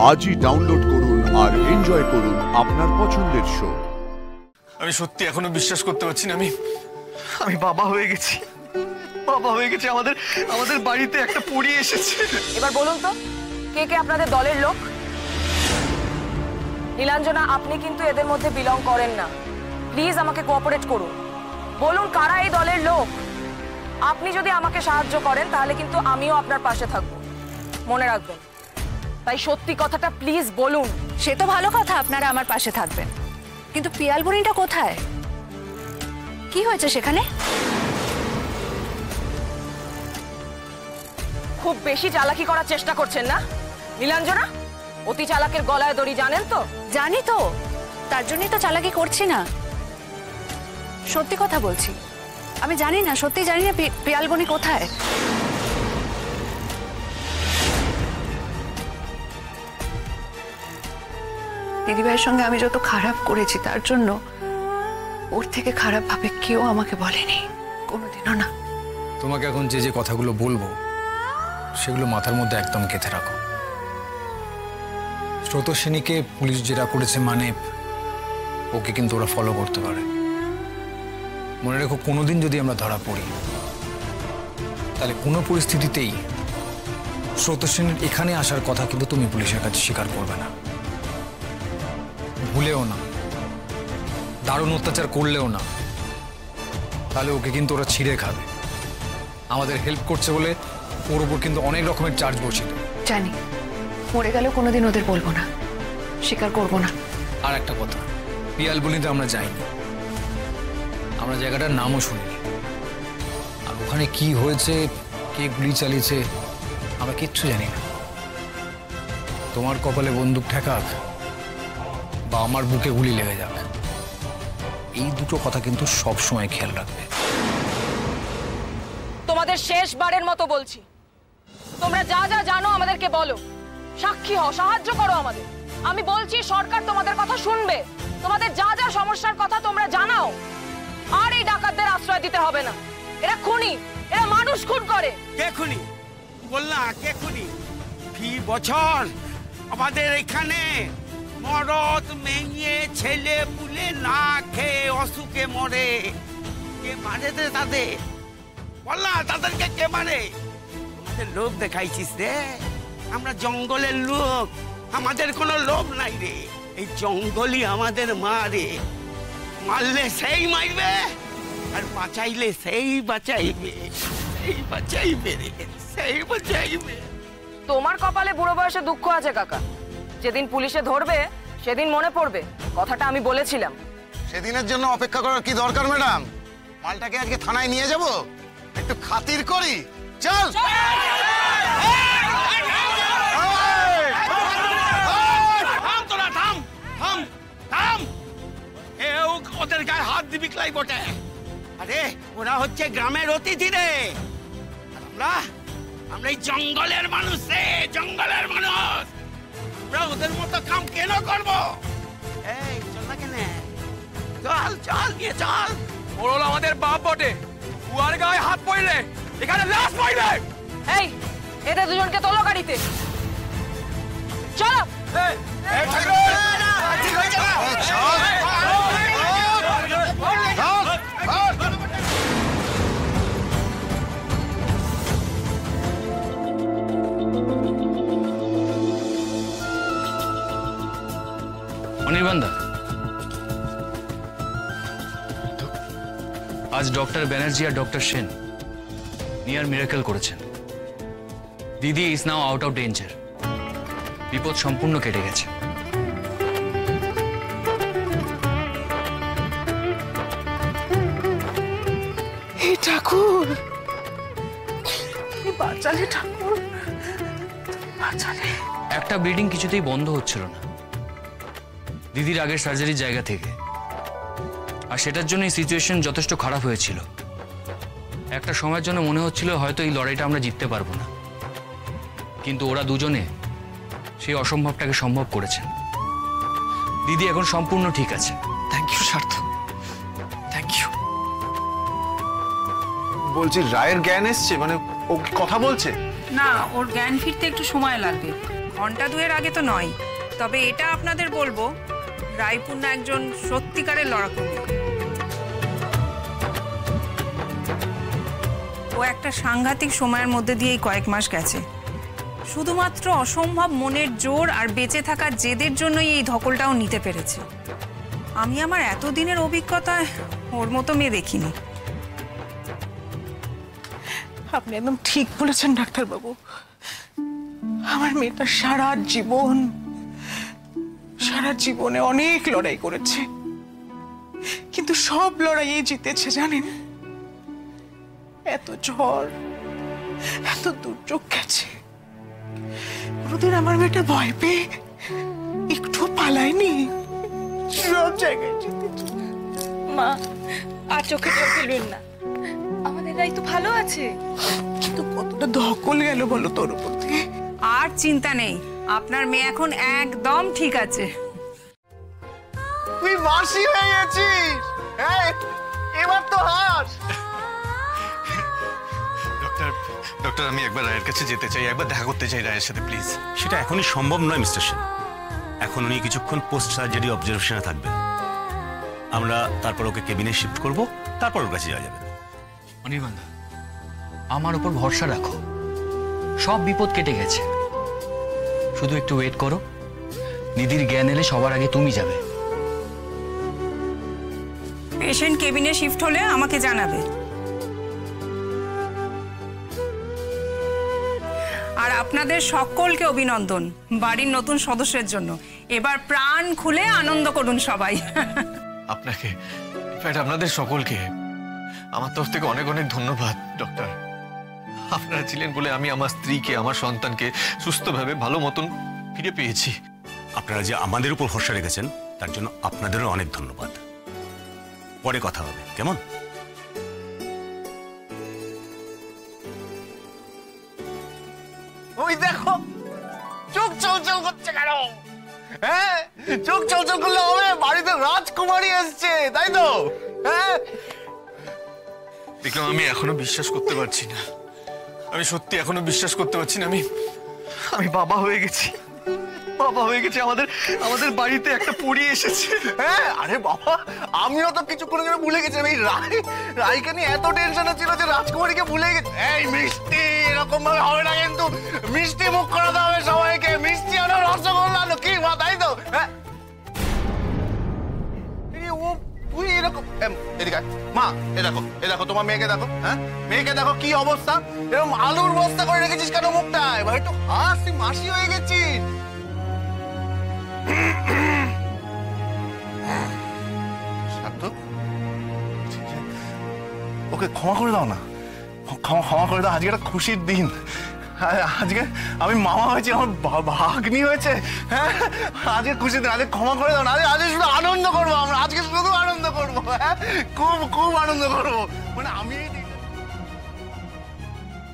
আজই ডাউনলোড করুন আর এনজয় করুন আপনার পছন্দের শো। আমি সত্যি এখনো বিশ্বাস করতে পারছি না, আমি বাবা হয়ে গেছি। বাবা হয়ে গেছে, আমাদের বাড়িতে একটা পরী এসেছে। এবার বলুন তো, কে কে আপনাদের দলের লোক? নীলাঞ্জনা, আপনি কিন্তু এদের মধ্যে বিলং করেন না। প্লিজ আমাকে কোঅপারেট করুন। বলুন কারা এই দলের লোক। আপনি যদি আমাকে সাহায্য করেন তাহলে কিন্তু আমিও আপনার পাশে থাকবো, মনে রাখবেন। তাই সত্যি কথাটা প্লিজ বলুন। সে তো ভালো কথা, আপনারা আমার পাশে থাকবেন, কিন্তু পিয়ালবনিটা কোথায়? কি হয়েছে সেখানে? খুব বেশি চালাকি করার চেষ্টা করছেন না নীলাঞ্জনা? অতি চালাকের গলায় দড়ি, জানেন তো? জানি তো, তার জন্যই তো চালাকি করছি না। সত্যি কথা বলছি, আমি জানি না, সত্যি জানি না পিয়ালবনি কোথায়। দিদিভাইয়ের সঙ্গে আমি যত খারাপ করেছি তার জন্য ওর থেকে খারাপ ভাবে কেউ আমাকে বলেনি, কোনোদিনও না। তোমাকে এখন যে যে কথাগুলো বলবো সেগুলো মাথার মধ্যে একদম গেঁথে রাখো। স্রোতস্বিনীকে পুলিশ যেটা করেছে মানে ওকে কিন্তু ওরা ফলো করতে পারে। মনে রেখো, কোনোদিন যদি আমরা ধরা পড়ি তাহলে কোনো পরিস্থিতিতেই স্রোতস্বিনীর এখানে আসার কথা কিন্তু তুমি পুলিশের কাছে স্বীকার করবে না। ভুলেও না, দারুণ অত্যাচার করলেও না, তাহলে ওকে কিন্তু ওরা ছিঁড়ে খাবে। আমাদের হেল্প করছে বলে ওর উপর কিন্তু অনেক রকমের চার্জ বসিত। জানি, মরে গেলেও কোনোদিন ওদের বলবো না, স্বীকার করবো না। আর একটা কথা, পিয়ালবনিতে আমরা যাইনি, আমরা জায়গাটার নামও শুনিনি। আর ওখানে কি হয়েছে, কে গুলি চালিয়েছে, আমরা কিচ্ছু জানি না। তোমার কপালে বন্দুক ঠেকাক বা আমার বুকে গুলি লেগে যাক, এই দুটো কথা কিন্তু সব সময় খেয়াল রাখবে। তোমাদের শেষবারের মতো বলছি, তোমরা যা যা জানো আমাদেরকে বলো, সাক্ষী হও, সাহায্য করো আমাদের। আমি বলছি সরকার তোমাদের কথা শুনবে, তোমাদের যা যা সমস্যার কথা তোমরা জানাও। আর এই ডাকাতদের আশ্রয় দিতে হবে না, এরা খুনি, এরা মানুষ খুন করে। কে খুনি? বল না, কে খুনি? ফি বছর আমাদের এখানে মরদ মেয়ে ছেলে পুলে না খেয়ে অসুখে মরে। কে মারে রে তাদের? বল না, তাদেরকে কে মারে? আমাদের লোভ দেখাইছিস রে। আমরা জঙ্গলের লোক, আমাদের কোনো লোভ নাই রে। এই জঙ্গলই আমাদের মারে। মারলে সেই মারবে আর বাঁচাইলে সেই বাঁচাইবে, সেই বাঁচাইবে রে, সেই বাঁচাইবে। তোমার কপালে বুড়ো বয়সে দুঃখ আছে কাকা। যেদিন পুলিশে ধরবে সেদিন মনে পড়বে কথাটা আমি বলেছিলাম। সেদিনের জন্য অপেক্ষা করার কি দরকার ম্যাডাম? মালটাকে আজকে থানায় নিয়ে যাব, একটু খাতির করি। চল ওদের গায়ে হাত দিবি ক্লাই বটে। আরে ওরা হচ্ছে গ্রামের অতিথি রে, আমরা এই জঙ্গলের মানুষ রে, জঙ্গলের মানুষ। আমরা ওদের মতো কাম কেন করবো? এই চল না কেন, চল চল নিয়ে চল। ওরা আমাদের বাপ বটে, উয়ার গায়ে হাত পড়লে এখানে লাশ পড়বে। এই এদের দুজনকে তোলো গাড়িতে, চলো। অনির্বাণদা, আজ ডক্টর ব্যানার্জি আর ডক্টর সেন নিয়ার মিরাকেল করেছেন। দিদি is now out of danger. বিপদ সম্পূর্ণ কেটে গেছে। ঠাকুর, বাঁচালে ঠাকুর, বাঁচালে। একটা ব্লিডিং কিছুতেই বন্ধ হচ্ছিল না দিদির আগের সার্জারির জায়গা থেকে, আর সেটার জন্য এই সিচুয়েশন যথেষ্ট খারাপ হয়েছিল। একটা সময়ের জন্য মনে হচ্ছিল হয়তো এই লড়াইটা আমরা জিততে পারবো না, কিন্তু ওরা দুজনে সেই অসম্ভবটাকে সম্ভব করেছেন। দিদি এখন সম্পূর্ণ ঠিক আছে। Thank you Sarth, thank you. বলছি রায়ের জ্ঞান এসছে, মানে ও কি কথা বলছে? না, ওর জ্ঞান ফিরতে একটু সময় লাগবে। ঘন্টা দুয়ের আগে তো নয়, তবে এটা আপনাদের বলবো, রায়পূর্ণা একজন সত্যিকারের লড়াকু মেয়ে। ও একটা সাংঘাতিক সময়ের মধ্যে দিয়ে এই কয়েক মাস গেছে। শুধুমাত্র অসম্ভব মনের জোর আর বেঁচে থাকার জেদের জন্যই এই ধকলটাও নিতে পেরেছে। আমি আমার এতদিনের অভিজ্ঞতায় ওর মতো মেয়ে দেখিনি। আপনি একদম ঠিক বলেছেন ডাক্তারবাবু। আমার মেয়েটা সারা জীবনে অনেক লড়াই করেছে, কিন্তু সব লড়াইয়ে জিতেছে জানেন। এত ঝড়, এত দুর্যোগ গেছে, কোনোদিন আমার মেয়েটা ভয় পেয়ে একটু পালায়নি, সব জায়গায় জিতেছে। মা, আর চোখে জল ফেলবেন না, আমাদের রাই তো ভালো আছে। কিন্তু কতটা ধকল গেল বলো তোর উপর দিয়ে। আর চিন্তা নেই, আপনার মেয়ে এখন একদম ঠিক আছে। তুই মাসি হয়ে গেছিস, হ্যাঁ এবার তো হাস। ডক্টর আমি একবার রায়ের কাছে যেতে চাই, একবার দেখা করতে চাই রায়ের সাথে, প্লিজ। সেটা এখনই সম্ভব নয় মিস্টার সেন। এখন উনি কিছুক্ষণ পোস্ট সার্জারি অবজারভেশনে থাকবেন। আমরা তারপর ওকে কেবিনে শিফট করব, তারপর ওর কাছে যাওয়া যাবে। অনির্বাণদা, আমার উপর ভরসা রাখো, সব বিপদ কেটে গেছে। শুধু একটু ওয়েট করো, নিধির জ্ঞান এলে সবার আগে তুমি যাবে। পেশেন্ট কেবিনে শিফট হলে আমাকে জানাবে। আর আপনাদের সকলকে অভিনন্দন বাড়ির নতুন সদস্যের জন্য। এবার প্রাণ খুলে আনন্দ করুন সবাই। আপনাকে, ইনফ্যাক্ট আপনাদের সকলকে আমার তরফ থেকে অনেক অনেক ধন্যবাদ ডক্টর। আপনারা ছিলেন বলে আমি আমার স্ত্রীকে, আমার সন্তানকে সুস্থভাবে ভালো মতন ফিরে পেয়েছি। আপনারা যে আমাদের উপর ভরসা রেখেছেন তার জন্য আপনাদেরও অনেক ধন্যবাদ। পরে কথা হবে, কেমন? ওই দেখো চোখ চলচল করছে কেন? হ্যাঁ, চোখ চলচল করলে হবে? বাড়িতে রাজকুমারী এসছে, তাই তো? হ্যাঁ, বিক্রম, আমি এখনো বিশ্বাস করতে পারছি না। আমি সত্যি এখনো বিশ্বাস করতে পারছি না। আমি বাবা হয়ে গেছি। আমাদের বাড়িতে একটা পরী এসেছে। হ্যাঁ, আরে বাবা, আমিও তো কিছুক্ষণ আগে ভুলে গেছিলাম। এই রায়কে নিয়ে এত টেনশনে ছিল যে রাজকুমারীকে ভুলে গেছে। এই মিষ্টি, এরকম ভাবে হবে না কিন্তু। মিষ্টি মুখ করাতে হবে সবাইকে। মিষ্টি আনো, রসগোল্লা আনো, কি মা, তাই তো? হ্যাঁ, তুই এরকম এদিকে আয়। মা, এ দেখো তোমার মেয়েকে দেখো। হ্যাঁ, মেয়েকে দেখো কি অবস্থা। এরকম আলুর বস্তা করে রেখেছিস কেন মুখটায়? ভাই একটু হাস, তুই মাসি হয়ে গেছিস। সার্থক, ওকে ক্ষমা করে দাও না, ক্ষমা করে দাও। আজকে একটা খুশির দিন। আজকে আমি মামা হয়েছি, আমার ভাগ্নি হয়েছে। হ্যাঁ, আজকে খুশির দিন, আজকে ক্ষমা করে দাও না। আজকে শুধু আনন্দ করবো আমরা, আজকে শুধু আনন্দ করবো। হ্যাঁ, খুব আনন্দ করবো। মানে আমি